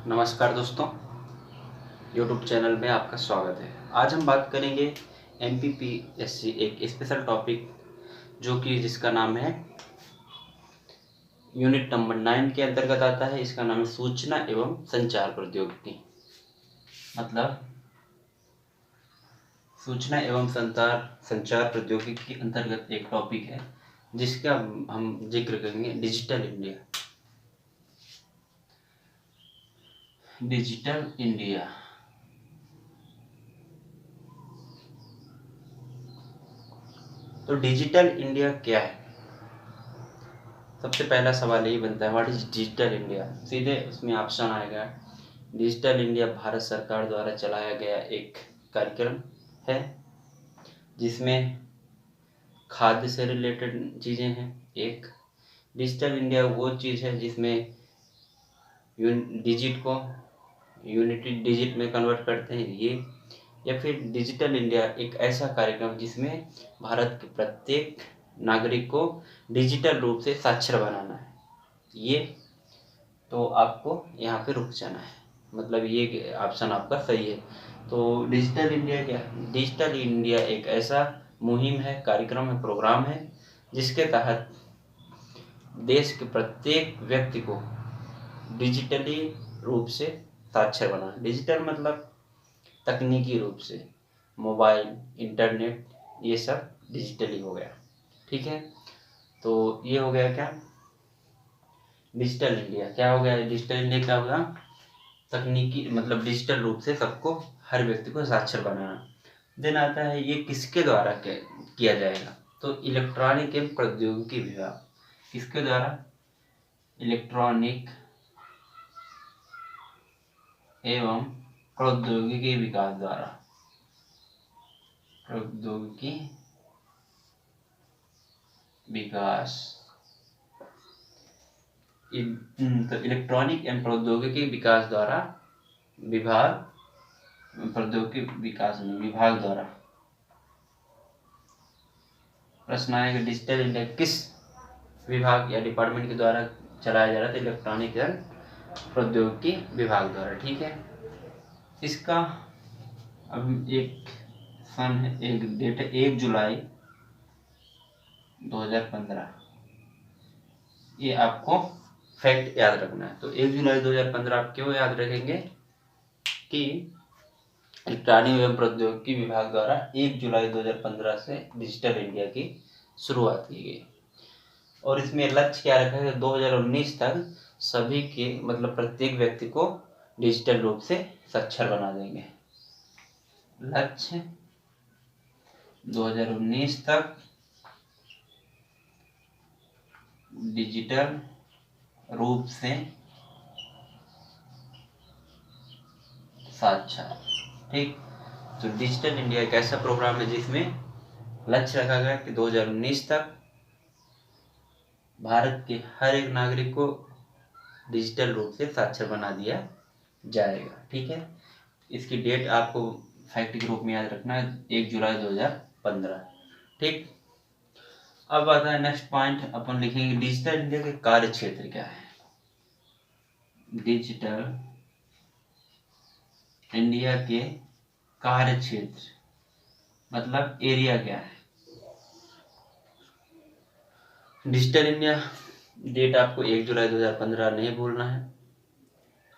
नमस्कार दोस्तों, YouTube channel में आपका स्वागत है। आज हम बात करेंगे MPPSC एक स्पेशल टॉपिक जो कि जिसका नाम है यूनिट नंबर 9 के अंतर्गत आता है। इसका नाम है सूचना एवं संचार प्रौद्योगिकी। मतलब सूचना एवं संचार प्रौद्योगिकी के अंतर्गत एक टॉपिक है जिसका हम जिक्र करेंगे डिजिटल इंडिया। डिजिटल इंडिया तो डिजिटल इंडिया क्या है? सबसे पहला सवाल यही बनता है, व्हाट इज डिजिटल इंडिया। सीधे उसमें ऑप्शन आएगा। डिजिटल इंडिया भारत सरकार द्वारा चलाया गया एक कार्यक्रम है जिसमें खाद्य से रिलेटेड चीज़ें हैं। एक डिजिटल इंडिया वो चीज़ है जिसमें डिजिट को यूनिटी डिजिट में कन्वर्ट करते हैं ये, या फिर डिजिटल इंडिया एक ऐसा कार्यक्रम जिसमें भारत के प्रत्येक नागरिक को डिजिटल रूप से साक्षर बनाना है। ये तो आपको यहाँ पे रुक जाना है, मतलब ये ऑप्शन आपका सही है। तो डिजिटल इंडिया क्या है? डिजिटल इंडिया एक ऐसा मुहिम है, कार्यक्रम है, प्रोग्राम है जिसके तहत देश के प्रत्येक व्यक्ति को डिजिटली रूप से साक्षर बनाना। डिजिटल मतलब तकनीकी रूप से मोबाइल, इंटरनेट, ये सब डिजिटली हो गया। ठीक है, तो ये हो गया क्या, डिजिटल इंडिया। क्या हो गया डिजिटल इंडिया? क्या होगा, तकनीकी मतलब डिजिटल रूप से सबको, हर व्यक्ति को साक्षर बनाना। देन आता है ये किसके द्वारा किया जाएगा? तो इलेक्ट्रॉनिक एवं प्रौद्योगिकी विभाग। किसके द्वारा? इलेक्ट्रॉनिक एवं प्रौद्योगिकी विकास द्वारा। प्रौद्योगिकी विकास तो इलेक्ट्रॉनिक एवं प्रौद्योगिकी विकास द्वारा विभाग, प्रौद्योगिकी विकास में विभाग द्वारा। प्रश्न आएगा डिजिटल इंडिया किस विभाग या डिपार्टमेंट के द्वारा चलाया जा रहा था? इलेक्ट्रॉनिक एवं प्रौद्योगिकी विभाग द्वारा। ठीक है, इसका अब एक सन है, एक डेट है 1 जुलाई 2015। ये आपको फैक्ट याद रखना है। तो 1 जुलाई 2015 आप क्यों याद रखेंगे कि इलेक्ट्रॉनिक एवं प्रौद्योगिकी विभाग द्वारा 1 जुलाई 2015 से डिजिटल इंडिया की शुरुआत की गई। और इसमें लक्ष्य क्या रखा है? 2019 तक सभी के मतलब प्रत्येक व्यक्ति को डिजिटल रूप से साक्षर बना देंगे। लक्ष्य 2019 तक डिजिटल रूप से साक्षर। ठीक, तो डिजिटल इंडिया एक ऐसा प्रोग्राम है जिसमें लक्ष्य रखा गया कि 2019 तक भारत के हर एक नागरिक को डिजिटल रूप से साक्षर बना दिया जाएगा। ठीक है, इसकी डेट आपको फैक्ट के रूप में याद रखना है, 1 जुलाई 2015। ठीक, अब आता है नेक्स्ट पॉइंट, अपन लिखेंगे डिजिटल इंडिया के कार्य क्षेत्र क्या है। डिजिटल इंडिया के कार्य क्षेत्र मतलब एरिया क्या है? डिजिटल इंडिया डेट आपको 1 जुलाई 2015 नहीं भूलना है।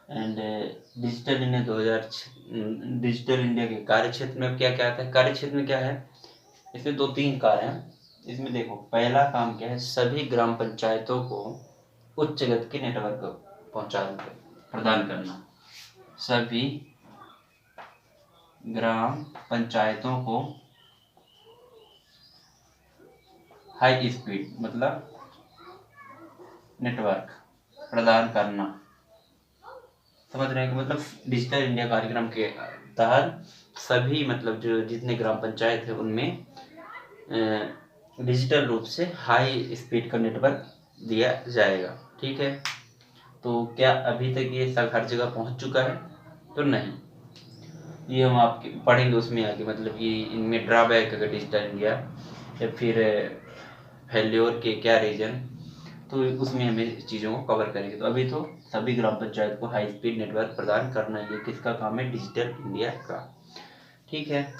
एंड डिजिटल इंडिया के कार्य क्षेत्र में क्या क्या आता है? कार्य क्षेत्र में क्या है, इसमें 2-3 कार्य हैं। इसमें देखो, पहला काम क्या है, सभी ग्राम पंचायतों को उच्च गति के नेटवर्क प्रदान करना। सभी ग्राम पंचायतों को हाई स्पीड मतलब नेटवर्क प्रदान करना। समझ रहे हैं कि मतलब डिजिटल इंडिया कार्यक्रम के तहत सभी मतलब जो जितने ग्राम पंचायत है उनमें डिजिटल रूप से हाई स्पीड का नेटवर्क दिया जाएगा। ठीक है, तो क्या अभी तक ये सब हर जगह पहुंच चुका है? तो नहीं, ये हम आपके पढ़ेंगे उसमें आगे। मतलब ये इनमें ड्रॉबैक अगर डिजिटल इंडिया या फिर फेल्योर के क्या रीजन, तो उसमें हमें चीज़ों को कवर करेंगे। तो अभी तो सभी ग्राम पंचायत को हाई स्पीड नेटवर्क प्रदान करना, ये किसका काम है? डिजिटल इंडिया का। ठीक है,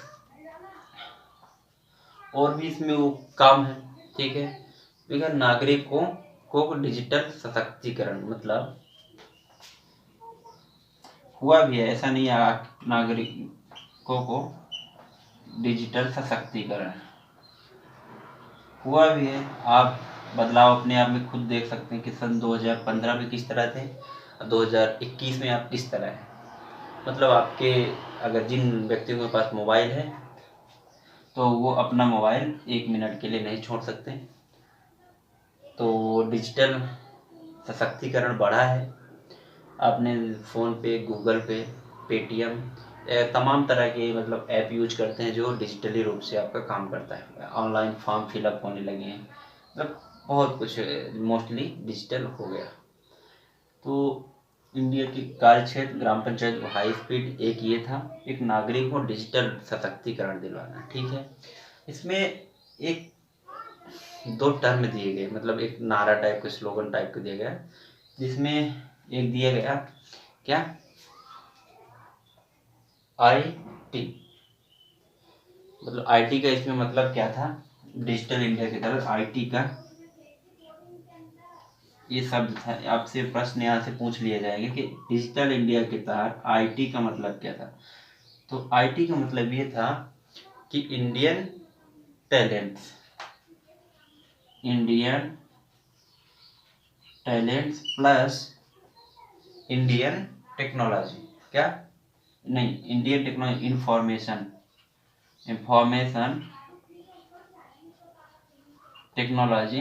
और भी इसमें वो काम है। ठीक है, देखिए नागरिकों को डिजिटल सशक्तिकरण, मतलब हुआ भी है, ऐसा नहीं है, नागरिकों को डिजिटल सशक्तिकरण हुआ भी है। आप बदलाव अपने आप में खुद देख सकते हैं कि सन 2015 में किस तरह थे और 2021 में आप किस तरह हैं। मतलब आपके, अगर जिन व्यक्तियों के पास मोबाइल है तो वो अपना मोबाइल 1 मिनट के लिए नहीं छोड़ सकते। तो डिजिटल सशक्तिकरण बढ़ा है। आपने फ़ोन पे, गूगल पे, पेटीएम, तमाम तरह के मतलब ऐप यूज करते हैं जो डिजिटली रूप से आपका काम करता है। ऑनलाइन फॉर्म फिलअप होने लगे हैं, मतलब बहुत कुछ मोस्टली डिजिटल हो गया। तो इंडिया की कार्य क्षेत्र ग्राम पंचायत को हाई स्पीड, एक ये था, एक नागरिक को डिजिटल सशक्तिकरण दिलवाना। ठीक है, इसमें एक 2 टर्म दिए गए, मतलब एक नारा टाइप का, स्लोगन टाइप का दिया गया, जिसमें एक दिया गया क्या? IT, मतलब IT का इसमें मतलब क्या था? डिजिटल इंडिया की तरफ IT का ये शब्द था। आपसे प्रश्न यहाँ से पूछ लिया जाएगा कि डिजिटल इंडिया के तहत IT का मतलब क्या था। तो IT का मतलब ये था कि Indian talents plus Indian technology, क्या? नहीं, Indian technology, information technology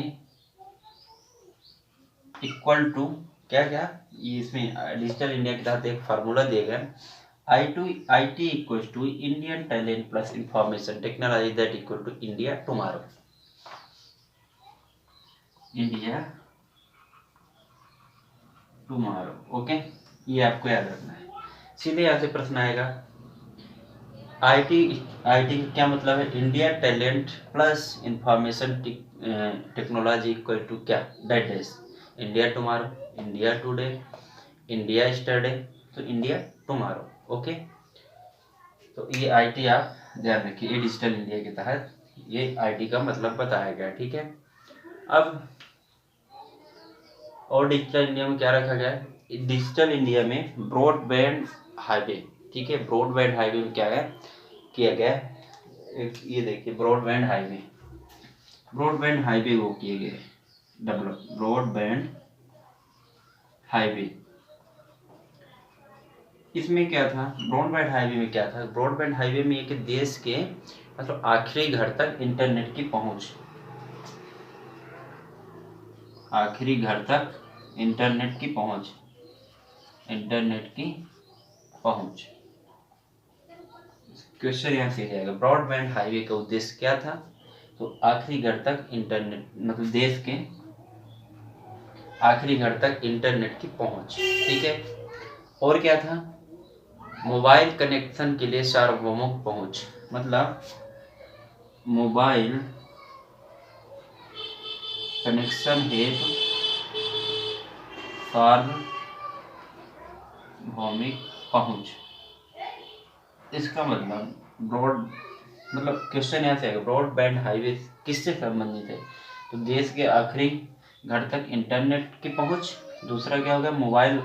equal to क्या क्या, ये इसमें डिजिटल इंडिया के तहत एक फार्मूला दिया गया, IT equal to Indian talent plus information technology that equal to India tomorrow. Okay, ये आपको याद रखना है। सीधे यहाँ से प्रश्न आएगा, IT का क्या मतलब है? India talent plus information technology equal to क्या? That is India tomorrow, India today, India yesterday, तो इंडिया टुमारो। ओके, तो ये IT आप ध्यान रखिए, ये डिजिटल इंडिया के तहत ये IT का मतलब बताया गया। ठीक है, अब और डिजिटल इंडिया में क्या रखा गया है? डिजिटल इंडिया में ब्रॉडबैंड हाईवे। ठीक है, ब्रॉडबैंड हाईवे में क्या है किया गया? एक ये देखिए, ब्रॉडबैंड हाईवे वो किए गए डेवलप, ब्रॉडबैंड हाईवे। इसमें क्या था? ब्रॉडबैंड हाईवे में क्या था? ब्रॉडबैंड हाईवे में एक देश के मतलब आखिरी घर तक इंटरनेट की पहुंच, आखिरी घर तक इंटरनेट की पहुंच, क्वेश्चन यहाँ से जाएगा, ब्रॉडबैंड हाईवे का उद्देश्य क्या था? तो आखिरी घर तक इंटरनेट, मतलब देश के आखिरी घर तक इंटरनेट की पहुंच। ठीक है, और क्या था? मोबाइल कनेक्शन के लिए सार्वभौमिक पहुंच, मतलब मोबाइल कनेक्शन हेतु सार्वभौमिक पहुंच। इसका मतलब क्वेश्चन यहाँ से आएगा, ब्रॉडबैंड हाईवे किससे संबंधित है? तो देश के आखिरी घर तक इंटरनेट की पहुंच। दूसरा क्या होगा? मोबाइल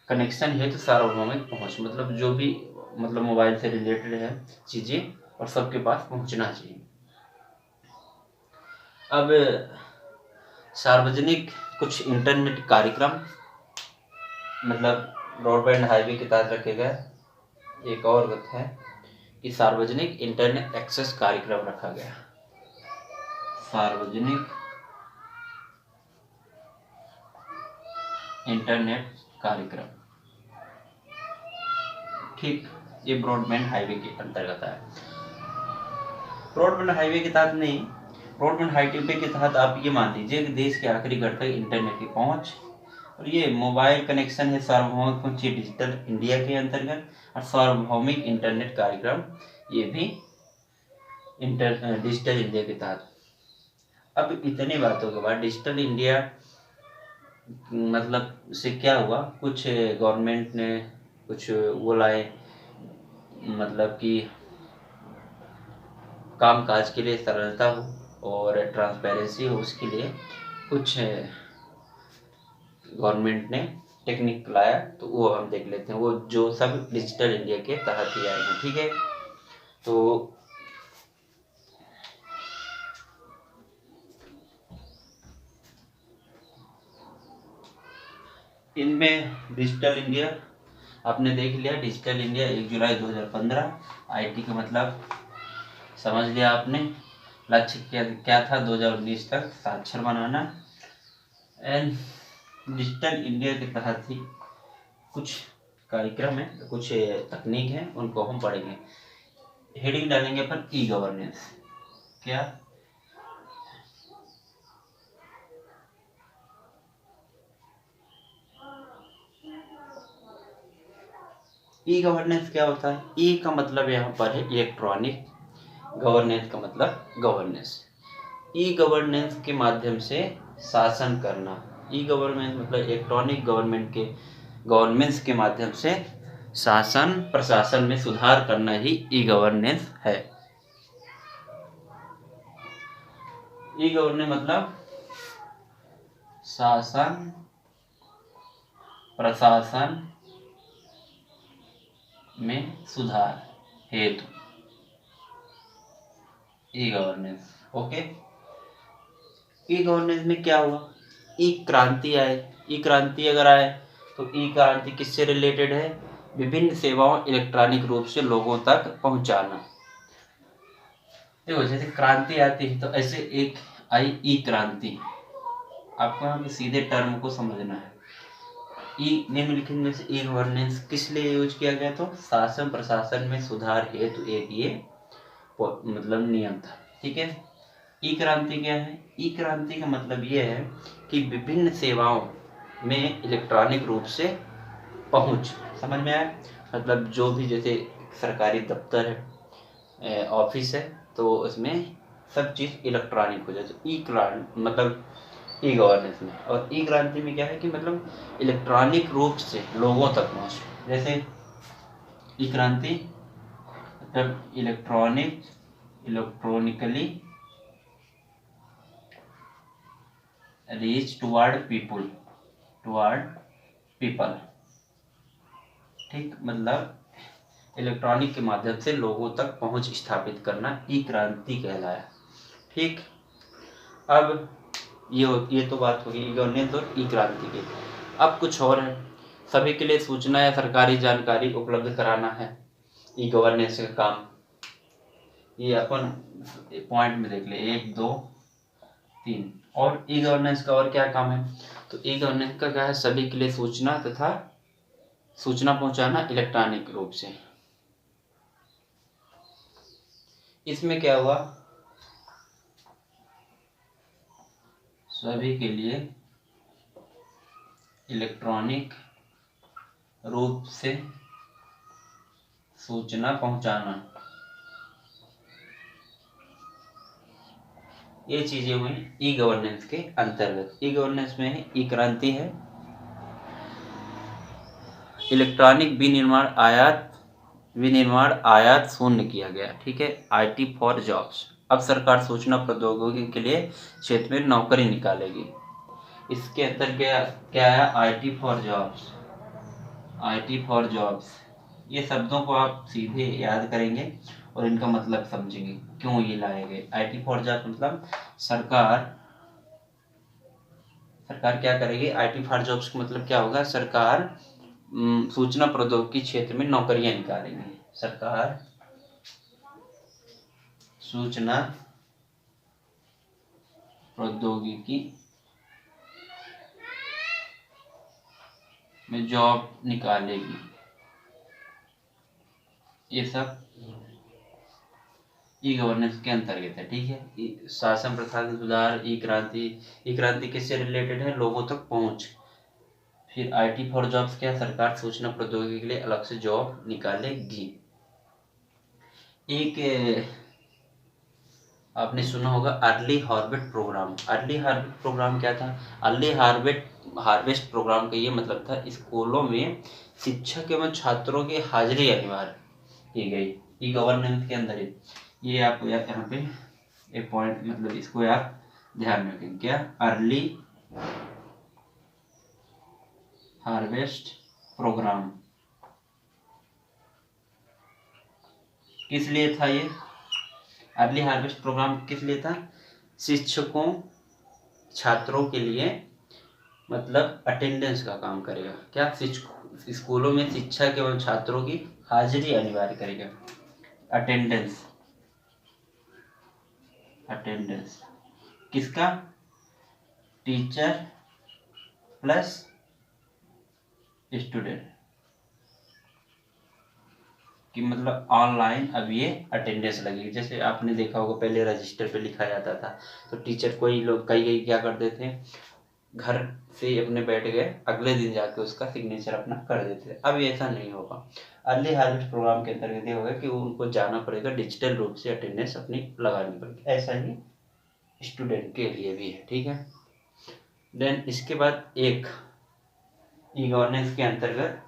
कनेक्शन हेतु सार्वभौमिक पहुंच, मतलब जो भी मतलब मोबाइल से रिलेटेड है चीजें और सबके पास पहुंचना चाहिए। अब सार्वजनिक कुछ इंटरनेट कार्यक्रम मतलब ब्रॉडबैंड हाईवे के तहत रखे गए। एक और बात है कि सार्वजनिक इंटरनेट एक्सेस कार्यक्रम रखा गया, सार्वजनिक इंटरनेट कार्यक्रम। ठीक, ये ब्रॉडबैंड हाईवे के अंतर्गत है। ब्रॉडबैंड हाईवे के तहत नहीं, ब्रॉडबैंड हाईवे के तहत आप ये मान लीजिए कि देश के आखिरी घर तक इंटरनेट की पहुंच, और ये मोबाइल कनेक्शन है सार्वभौमिक पहुंच डिजिटल इंडिया के अंतर्गत, और सार्वभौमिक इंटरनेट कार्यक्रम ये भी डिजिटल इंडिया के तहत। अब इतनी बातों के बाद डिजिटल इंडिया मतलब से क्या हुआ, कुछ गवर्नमेंट ने कुछ वो लाए, मतलब कि काम काज के लिए सरलता हो और ट्रांसपेरेंसी हो, उसके लिए कुछ गवर्नमेंट ने टेक्निक लाया। तो वो हम देख लेते हैं, वो जो सब डिजिटल इंडिया के तहत ही आए हैं। ठीक है, तो इनमें डिजिटल इंडिया आपने देख लिया। डिजिटल इंडिया 1 जुलाई 2015, आईटी का मतलब समझ लिया आपने। लक्ष्य क्या क्या था, 2019 तक साक्षर बनाना। एंड डिजिटल इंडिया के तहत ही कुछ कार्यक्रम है, कुछ तकनीक है, उनको हम पढ़ेंगे। हेडिंग डालेंगे पर ई गवर्नेंस। क्या ई गवर्नेंस क्या होता है? ई का मतलब यहाँ पर है इलेक्ट्रॉनिक, गवर्नेंस का मतलब गवर्नेंस। ई गवर्नेंस के माध्यम से शासन करना। ई गवर्नेंस मतलब इलेक्ट्रॉनिक गवर्नेंस के माध्यम से शासन प्रशासन में सुधार करना ही ई गवर्नेंस है। ई गवर्नेंस मतलब शासन प्रशासन में सुधार हेतु e governance. Okay, e governance में क्या हुआ, ई क्रांति आए। ई क्रांति अगर आए तो ई क्रांति किससे रिलेटेड है? विभिन्न सेवाओं इलेक्ट्रॉनिक रूप से लोगों तक पहुंचाना। देखो, जैसे क्रांति आती है तो ऐसे एक आई ई क्रांति, आपको यहाँ पे सीधे टर्म को समझना है। ई निम्नलिखित में से ई गवर्नेंस किस लिए यूज किया गया? तो शासन प्रशासन में सुधार हेतु एक ये मतलब नियम था। ठीक है, ई क्रांति क्या है? ई क्रांति का मतलब ये है कि विभिन्न सेवाओं में इलेक्ट्रॉनिक रूप से पहुंच। समझ में आया? मतलब जो भी जैसे सरकारी दफ्तर है, ऑफिस है, तो उसमें सब चीज़ इलेक्ट्रॉनिक हो जाए। तो ई क्रांति मतलब ई गवर्नेंस में। और ई क्रांति में क्या है कि मतलब इलेक्ट्रॉनिक रूप से लोगों तक पहुंचे। जैसे ई क्रांति मतलब इलेक्ट्रॉनिकली रीच टुवर्ड पीपल। ठीक, मतलब इलेक्ट्रॉनिक के माध्यम से लोगों तक पहुंच स्थापित करना ई क्रांति कहलाया। ठीक, अब ये तो बात होगी ई गवर्नेंस और ई क्रांति की। अब कुछ और है, सभी के लिए सूचना या सरकारी जानकारी उपलब्ध कराना है ई गवर्नेंस का काम। ये अपन पॉइंट में देख ले, 1 2 3। और ई गवर्नेंस का और क्या काम है? तो ई गवर्नेंस का क्या है? सभी के लिए सूचना पहुंचाना इलेक्ट्रॉनिक रूप से। इसमें क्या हुआ, सभी के लिए इलेक्ट्रॉनिक रूप से सूचना पहुंचाना, ये चीजें हुई ई गवर्नेंस के अंतर्गत। ई गवर्नेंस में ई क्रांति है, इलेक्ट्रॉनिक विनिर्माण आयात शून्य किया गया। ठीक है, आईटी फॉर जॉब्स। अब सरकार सूचना प्रौद्योगिकी के लिए क्षेत्र में नौकरी निकालेगी। इसके अंदर क्या है? IT for jobs. IT for jobs, ये शब्दों को आप सीधे याद करेंगे और इनका मतलब समझेंगे क्यों ये लाए गए। आईटी फॉर जॉब्स मतलब सरकार क्या करेगी? आईटी फॉर जॉब्स का मतलब क्या होगा? सरकार सूचना प्रौद्योगिकी क्षेत्र में नौकरियां निकालेंगे। सरकार सूचना प्रौद्योगिकी में जॉब निकालेगी। ये सब ई गवर्नेंस के अंतर्गत है। ठीक है, शासन प्रशासन सुधार, ई क्रांति किससे रिलेटेड है? लोगों तक पहुंच। फिर आईटी फॉर जॉब्स क्या? सरकार सूचना प्रौद्योगिकी के लिए अलग से जॉब निकालेगी। एक आपने सुना होगा early harvest program. Early harvest program क्या था? अर्ली हार्वेस्ट प्रोग्राम का ये मतलब था स्कूलों में शिक्षक एवं छात्रों की हाजिरी अनिवार्य की गई ई गवर्नेंस के अंदर ही। ये आप यहाँ पे एक पॉइंट मतलब इसको आप ध्यान में रखें। क्या? अर्ली हार्वेस्ट प्रोग्राम किस लिए था? ये अर्ली हार्वेस्ट प्रोग्राम किस लिए था? शिक्षकों छात्रों के लिए मतलब अटेंडेंस का काम करेगा। क्या? स्कूलों में शिक्षक एवं छात्रों की हाजिरी अनिवार्य करेगा। अटेंडेंस किसका? टीचर प्लस स्टूडेंट कि मतलब ऑनलाइन अब ये अटेंडेंस लगेगी। जैसे आपने देखा होगा पहले रजिस्टर पे लिखा जाता था, तो टीचर कोई लोग कई क्या करते थे, घर से अपने बैठ गए, अगले दिन जाके उसका सिग्नेचर अपना कर देते थे। अब ऐसा नहीं होगा। अर्ली हार्वेस्ट प्रोग्राम के अंतर्गत ये होगा कि उनको जाना पड़ेगा, डिजिटल रूप से अटेंडेंस अपनी लगानी पड़ेगी। ऐसा ही स्टूडेंट के लिए भी है। ठीक है। देन इसके बाद एक ई गवर्नेंस के अंतर्गत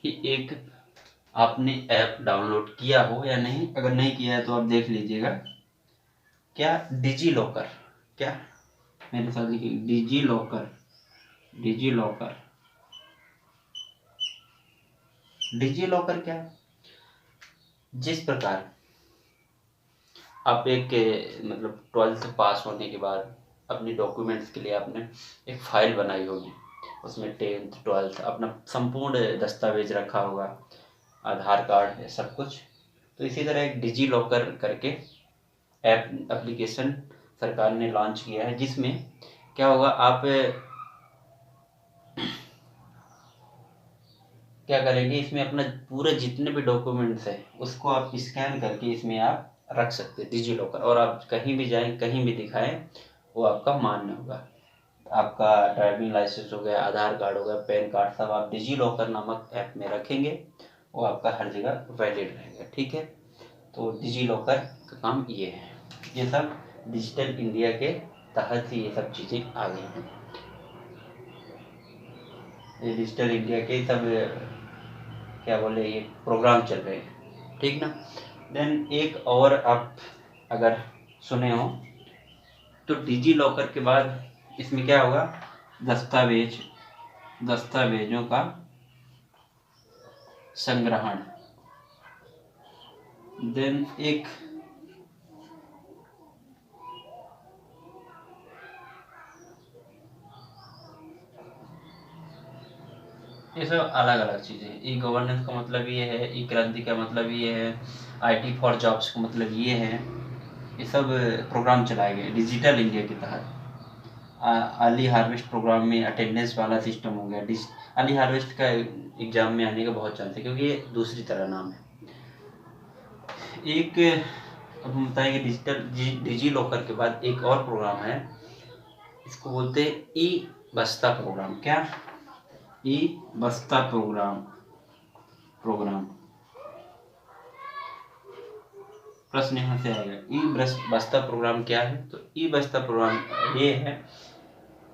कि एक आपने ऐप डाउनलोड किया हो या नहीं, अगर नहीं किया है तो आप देख लीजिएगा। क्या? Digi locker. क्या? मेरे साथ लिखिए, digi locker. Digi locker digi locker क्या है? जिस प्रकार आप एक मतलब 12th पास होने के बाद अपनी डॉक्यूमेंट्स के लिए आपने एक फाइल बनाई होगी, उसमें 10th 12th अपना संपूर्ण दस्तावेज रखा होगा, आधार कार्ड सब कुछ। तो इसी तरह एक डिजी लॉकर करके ऐप एप्लीकेशन सरकार ने लॉन्च किया है, जिसमें क्या होगा, आप क्या करेंगे, इसमें अपना पूरे जितने भी डॉक्यूमेंट्स है उसको आप स्कैन करके इसमें आप रख सकते हैं डिजी लॉकर, और आप कहीं भी जाएं कहीं भी दिखाएं वो आपका मान्य होगा। आपका ड्राइविंग लाइसेंस हो गया, आधार कार्ड हो गया, पैन कार्ड, सब आप डिजी लॉकर नामक ऐप में रखेंगे, वो आपका हर जगह वैलिड रहेगा। ठीक है। तो डिजी लॉकर का काम ये है। ये सब डिजिटल इंडिया के तहत ही ये सब चीज़ें आ गई हैं। ये डिजिटल इंडिया के सब क्या बोले ये प्रोग्राम चल रहे हैं। ठीक ना। देन एक और आप अगर सुने हो तो डिजी लॉकर के बाद इसमें क्या होगा, दस्तावेजों का संग्रहण। देन एक ये सब अलग अलग चीज़ें। ई गवर्नेंस का मतलब ये है, ई क्रांति का मतलब ये है, IT फॉर जॉब्स का मतलब ये है। ये सब प्रोग्राम चलाए गए डिजिटल इंडिया के तहत। अर्ली हार्वेस्ट प्रोग्राम में अटेंडेंस वाला सिस्टम हो गया। अर्ली हार्वेस्ट का एग्जाम में आने का बहुत चांस है, क्योंकि ये दूसरी तरह नाम है। एक अब हम बताएंगे डिजी लॉकर के बाद एक और प्रोग्राम है, इसको बोलते हैं ई बस्ता प्रोग्राम। क्या? ई बस्ता प्रोग्राम प्रश्न यहाँ से आएगा, ई बस्ता प्रोग्राम क्या है? तो ई बस्ता प्रोग्राम ये है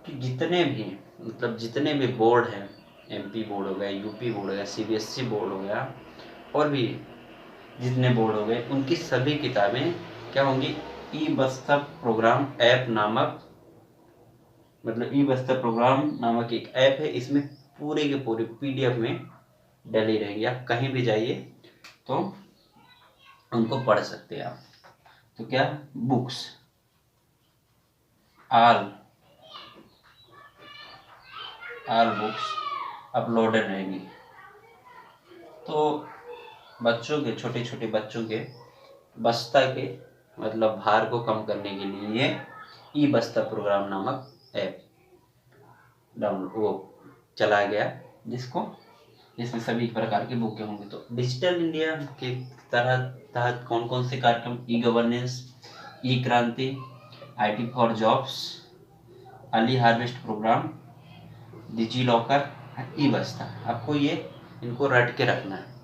कि जितने भी बोर्ड हैं, MP बोर्ड हो गया, UP बोर्ड हो गया, CBSE बोर्ड हो गया, और भी जितने बोर्ड हो गए, उनकी सभी किताबें क्या होंगी, ई बस्ता प्रोग्राम ऐप नामक मतलब ई बस्ता प्रोग्राम नामक एक ऐप है। इसमें पूरे के पूरे PDF में डली रहेंगी। आप कहीं भी जाइए तो उनको पढ़ सकते हैं आप। तो क्या? बुक्स ऑल बुक्स अपलोडेड रहेंगी। तो बच्चों के छोटे बच्चों के बस्ता के मतलब भार को कम करने के लिए ई बस्ता प्रोग्राम नामक ऐप वो चलाया गया, जिसमें सभी प्रकार के बुकें होंगी। तो डिजिटल इंडिया के तहत कौन कौन से कार्यक्रम, ई गवर्नेंस, ई क्रांति, IT for jobs, early harvest program, digi locker, e बस्ता, आपको ये इनको रट के रखना है।